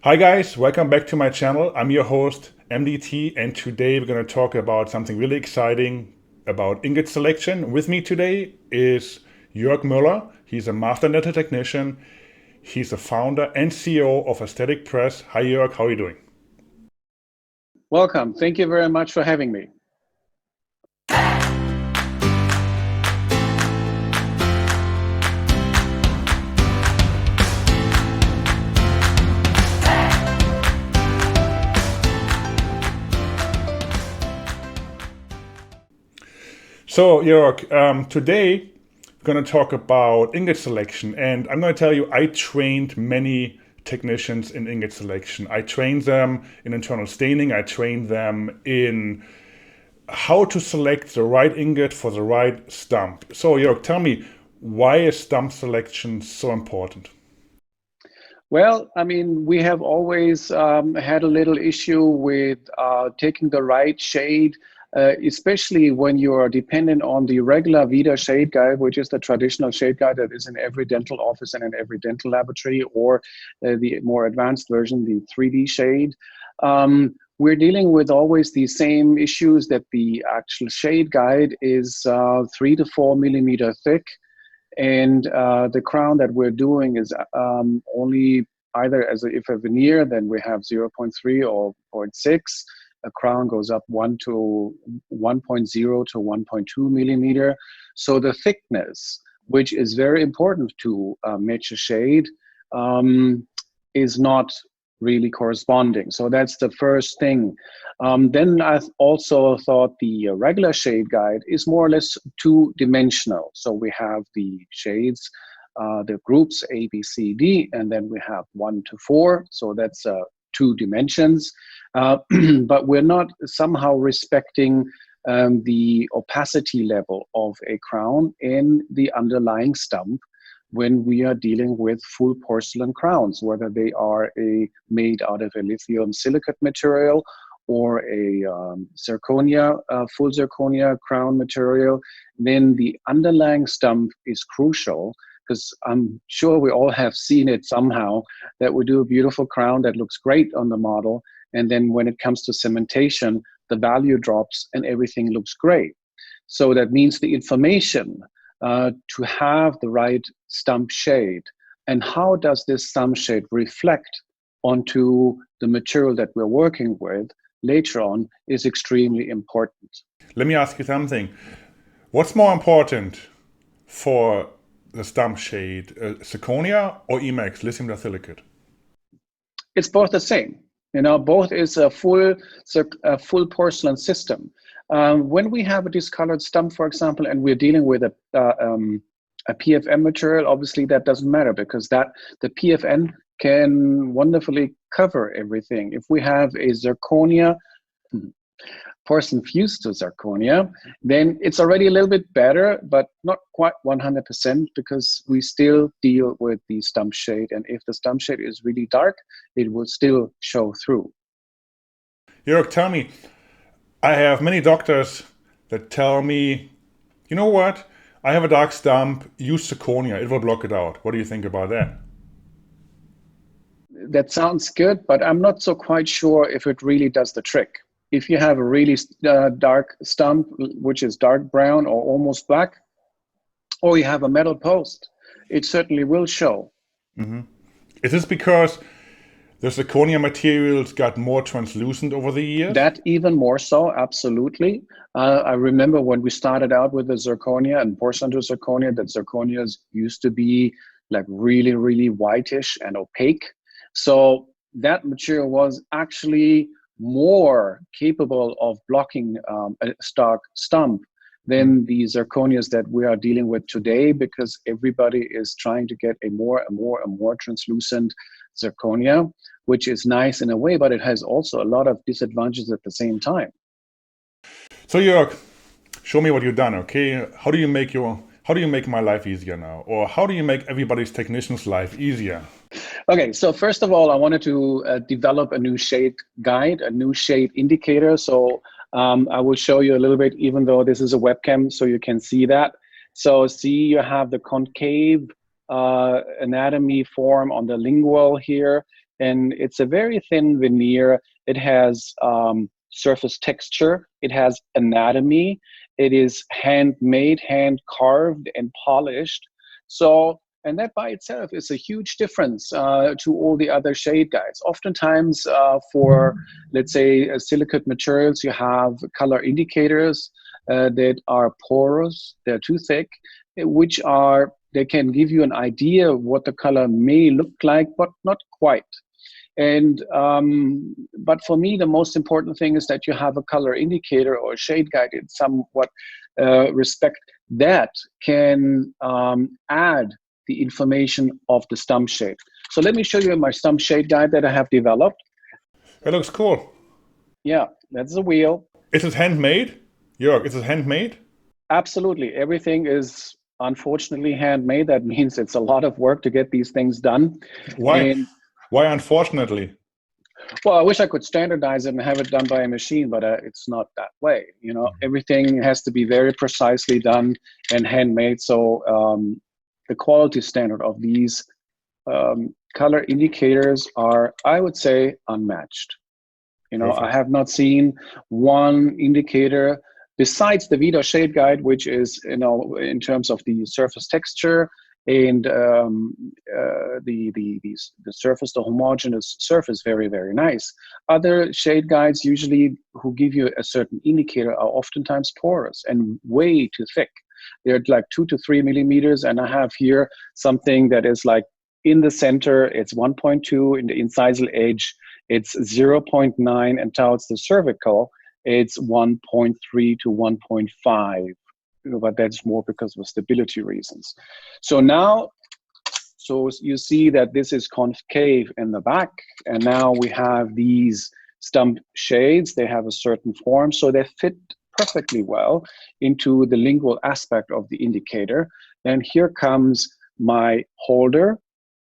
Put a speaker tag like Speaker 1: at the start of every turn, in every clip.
Speaker 1: Hi guys, welcome back to my channel. I'm your host MDT, and today we're going to talk about something really exciting about ingot selection. With me today is Joerg Mueller. He's a master data technician. He's the founder and CEO of Aesthetic Press. Hi Joerg, how are you doing?
Speaker 2: Welcome. Thank you very much for having me.
Speaker 1: So Joerg, today we're going to talk about ingot selection, and I'm going to tell you I trained many technicians in ingot selection. I trained them in internal staining. I trained them in how to select the right ingot for the right stump. So Jörg, tell me, why is stump selection so important?
Speaker 2: Well, I mean, we have always had a little issue with taking the right shade, especially when you are dependent on the regular Vida shade guide, which is the traditional shade guide that is in every dental office and in every dental laboratory, or the more advanced version, the 3D shade. We're dealing with always the same issues, that the actual shade guide is 3 to 4 millimeter thick. And the crown that we're doing is only either if a veneer, then we have 0.3 or 0.6. A crown goes up 1 to 1.0 to 1.2 millimeter. So the thickness, which is very important to match a shade, is not really corresponding. So that's the first thing. Then I also thought the regular shade guide is more or less two-dimensional. So we have the shades, the groups A, B, C, D, and then we have 1 to 4. So that's 2 dimensions. But we're not somehow respecting the opacity level of a crown in the underlying stump when we are dealing with full porcelain crowns, whether they are made out of a lithium silicate material or a zirconia, full zirconia crown material. Then the underlying stump is crucial, because I'm sure we all have seen it somehow, that we do a beautiful crown that looks great on the model, and then when it comes to cementation, the value drops and everything looks great. So that means the information to have the right stump shade, and how does this stump shade reflect onto the material that we're working with later on, is extremely important.
Speaker 1: Let me ask you something. What's more important for the stump shade, zirconia or Emax, lithium disilicate?
Speaker 2: It's both the same. You know, both is a full porcelain system. When we have a discolored stump, for example, and we're dealing with a PFM material, obviously that doesn't matter, because the PFN can wonderfully cover everything. If we have a zirconia, porcelain fused to zirconia, then it's already a little bit better, but not quite 100%, because we still deal with the stump shade. And if the stump shade is really dark, it will still show through.
Speaker 1: Jörg, tell me, I have many doctors that tell me, you know what, I have a dark stump, use zirconia, it will block it out. What do you think about that?
Speaker 2: That sounds good, but I'm not so quite sure if it really does the trick. If you have a really dark stump, which is dark brown or almost black, or you have a metal post, it certainly will show.
Speaker 1: Mm-hmm. Is this because the zirconia materials got more translucent over the years?
Speaker 2: That even more so, absolutely. I remember when we started out with the zirconia and porcelain to zirconia, that zirconias used to be like really, really whitish and opaque. So that material was actually more capable of blocking a stark stump than the zirconias that we are dealing with today, because everybody is trying to get a more and more translucent zirconia, which is nice in a way, but it has also a lot of disadvantages at the same time.
Speaker 1: So Jörg, show me what you've done, okay? How do you make my life easier now? Or how do you make everybody's technician's life easier?
Speaker 2: Okay, so first of all, I wanted to develop a new shade guide, a new shade indicator. So I will show you a little bit, even though this is a webcam, so you can see that. So see, you have the concave anatomy form on the lingual here. and it's a very thin veneer. It has surface texture, it has anatomy, it is handmade, hand carved, and polished. So, and that by itself is a huge difference to all the other shade guides. Oftentimes, for let's say silicate materials, you have color indicators that are porous, they're too thick, which are they can give you an idea of what the color may look like, but not quite. And but for me, the most important thing is that you have a color indicator or a shade guide in somewhat respect that can add the information of the stump shade. So let me show you my stump shade guide that I have developed.
Speaker 1: It looks cool.
Speaker 2: Yeah, that's a wheel.
Speaker 1: Is it handmade? Jörg, is it handmade?
Speaker 2: Absolutely. Everything is unfortunately handmade. That means it's a lot of work to get these things done.
Speaker 1: Why?
Speaker 2: And
Speaker 1: Why unfortunately?
Speaker 2: well, I wish I could standardize it and have it done by a machine, but it's not that way. You know, everything has to be very precisely done and handmade. So the quality standard of these color indicators are, I would say, unmatched. You know,
Speaker 1: Perfect.
Speaker 2: I have not seen one indicator besides the Vida shade guide, which is, you know, in terms of the surface texture and the surface, the homogeneous surface, very, very nice. Other shade guides usually who give you a certain indicator are oftentimes porous and way too thick. They're like 2 to 3 millimeters, and I have here something that is like in the center, it's 1.2, in the incisal edge, it's 0.9, and towards the cervical, it's 1.3 to 1.5. But that's more because of stability reasons. So now, so you see that this is concave in the back, and now we have these stump shades. They have a certain form, so they fit perfectly well into the lingual aspect of the indicator. And here comes my holder,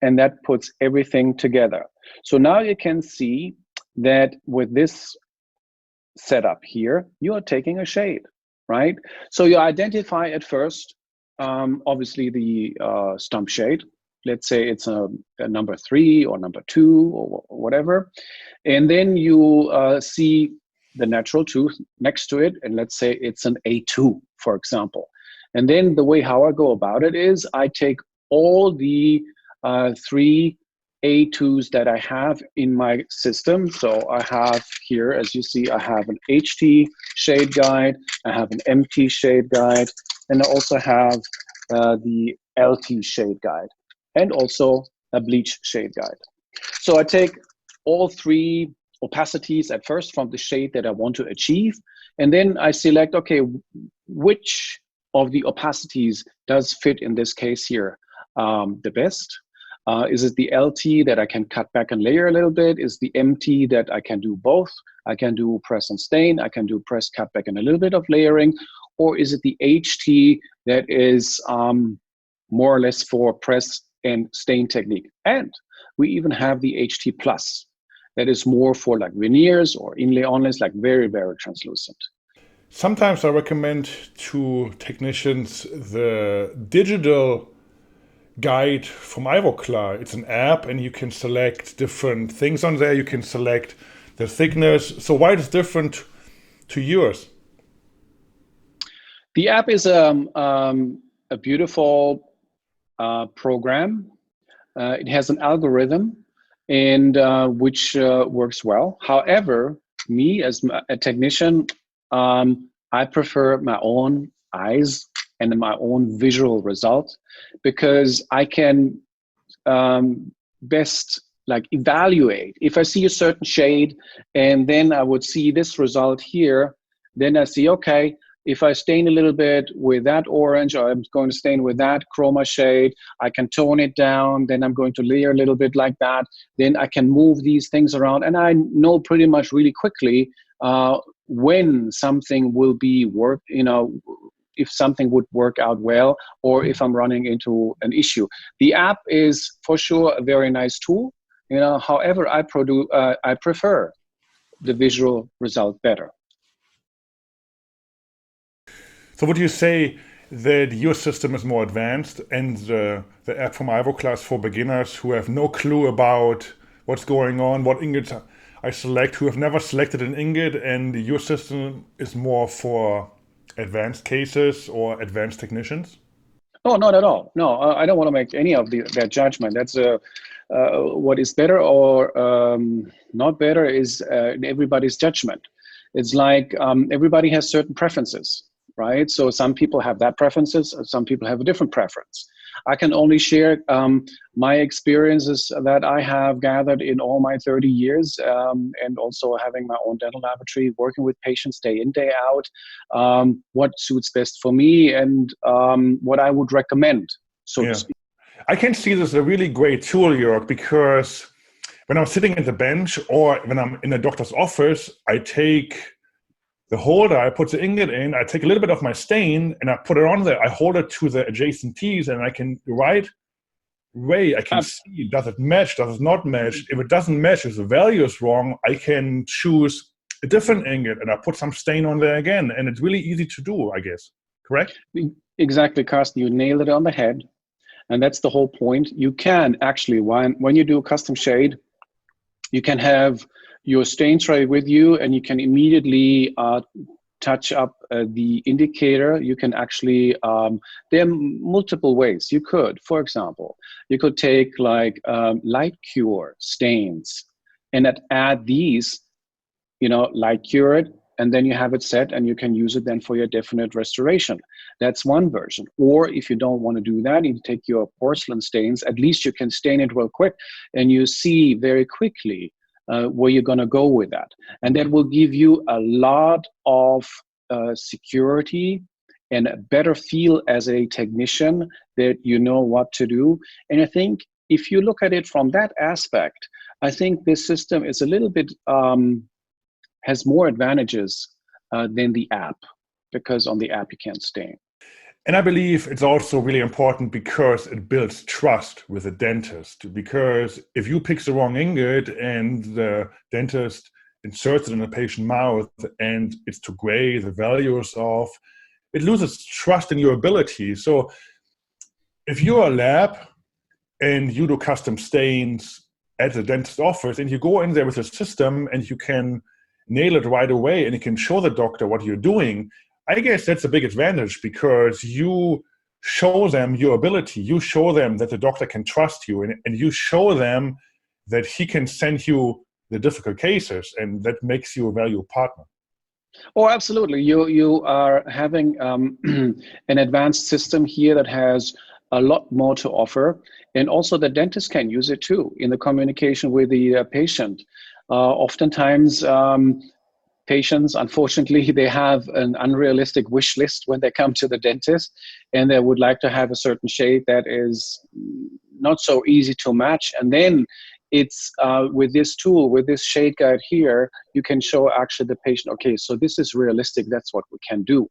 Speaker 2: and that puts everything together. So now you can see that with this setup here, you are taking a shade, right? So you identify at first, obviously the stump shade. Let's say it's a number 3 or number 2 or whatever. And then you see the natural tooth next to it. And let's say it's an A2, for example. And then the way how I go about it is I take all the 3 A2s that I have in my system. So I have here, as you see, I have an HT shade guide, I have an MT shade guide, and I also have the LT shade guide, and also a bleach shade guide. So I take all 3 opacities at first from the shade that I want to achieve, and then I select, okay, which of the opacities does fit in this case here the best. Is it the LT that I can cut back and layer a little bit? Is the MT that I can do both? I can do press and stain. I can do press, cut back, and a little bit of layering. Or is it the HT that is more or less for press and stain technique? And we even have the HT plus that is more for like veneers or inlay onlays, like very, very translucent.
Speaker 1: Sometimes I recommend to technicians the digital guide from Ivoclar. It's an app, and you can select different things on there. You can select the thickness. So why is it different to yours?
Speaker 2: The app is a beautiful program. It has an algorithm, and which works well. However, me as a technician, I prefer my own eyes and my own visual result, because I can best like evaluate. If I see a certain shade and then I would see this result here, then I see, okay, if I stain a little bit with that orange, or I'm going to stain with that chroma shade, I can tone it down, then I'm going to layer a little bit like that, then I can move these things around, and I know pretty much really quickly when something will be if something would work out well, or if I'm running into an issue. The app is for sure a very nice tool. However, I prefer the visual result better.
Speaker 1: So would you say that your system is more advanced, and the app from Ivoclar is for beginners who have no clue about what's going on, what ingots I select, who have never selected an ingot, and your system is more for advanced cases or advanced technicians?
Speaker 2: Oh, not at all. No, I don't want to make any of that judgment. That's what is better or not better is everybody's judgment. It's like everybody has certain preferences, right? So some people have that preferences, some people have a different preference. I can only share my experiences that I have gathered in all my 30 years, and also having my own dental laboratory, working with patients day in, day out, what suits best for me, and what I would recommend, so to speak.
Speaker 1: I can see this as a really great tool, Jörg, because when I'm sitting at the bench or when I'm in a doctor's office, I take the holder, I put the ingot in, I take a little bit of my stain and I put it on there. I hold it to the adjacent teeth and I can right away, I can see, does it match, does it not match? If it doesn't match, if the value is wrong, I can choose a different ingot and I put some stain on there again. And it's really easy to do, I guess. Correct?
Speaker 2: Exactly, Carsten. You nailed it on the head. And that's the whole point. You can actually, when you do a custom shade, you can have your stain tray with you and you can immediately touch up the indicator. You can actually, there are multiple ways. You could, for example, you could take like light cure stains and add these, light cure it, and then you have it set and you can use it then for your definite restoration. That's one version. Or if you don't want to do that, you take your porcelain stains, at least you can stain it real quick and you see very quickly where you're going to go with that. And that will give you a lot of security and a better feel as a technician that you know what to do. And I think if you look at it from that aspect, I think this system is a little bit has more advantages than the app, because on the app you can't stain.
Speaker 1: And I believe it's also really important because it builds trust with the dentist. Because if you pick the wrong ingot and the dentist inserts it in the patient's mouth and it's too gray, the value is off, it loses trust in your ability. So if you're a lab and you do custom stains at the dentist's office and you go in there with a system and you can nail it right away and you can show the doctor what you're doing, I guess that's a big advantage because you show them your ability. You show them that the doctor can trust you, and you show them that he can send you the difficult cases, and that makes you a valuable partner.
Speaker 2: Oh, absolutely. You are having an advanced system here that has a lot more to offer. And also the dentist can use it too in the communication with the patient. Oftentimes, patients, unfortunately, they have an unrealistic wish list when they come to the dentist, and they would like to have a certain shade that is not so easy to match. And then it's with this tool, with this shade guide here, you can show actually the patient, okay, so this is realistic, that's what we can do.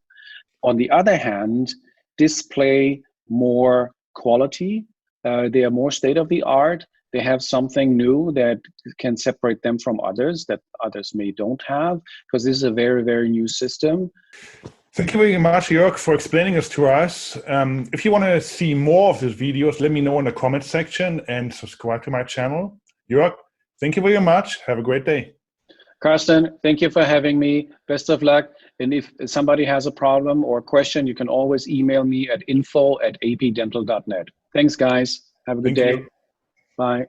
Speaker 2: On the other hand, display more quality, they are more state-of-the-art, they have something new that can separate them from others that others may don't have, because this is a very, very new system.
Speaker 1: Thank you very much, Joerg, for explaining this to us. If you want to see more of these videos, let me know in the comment section and subscribe to my channel. Joerg, thank you very much. Have a great day.
Speaker 2: Carsten, thank you for having me. Best of luck. And if somebody has a problem or a question, you can always email me at info@apdental.net. Thanks, guys. Have a good day.
Speaker 1: You.
Speaker 2: Bye.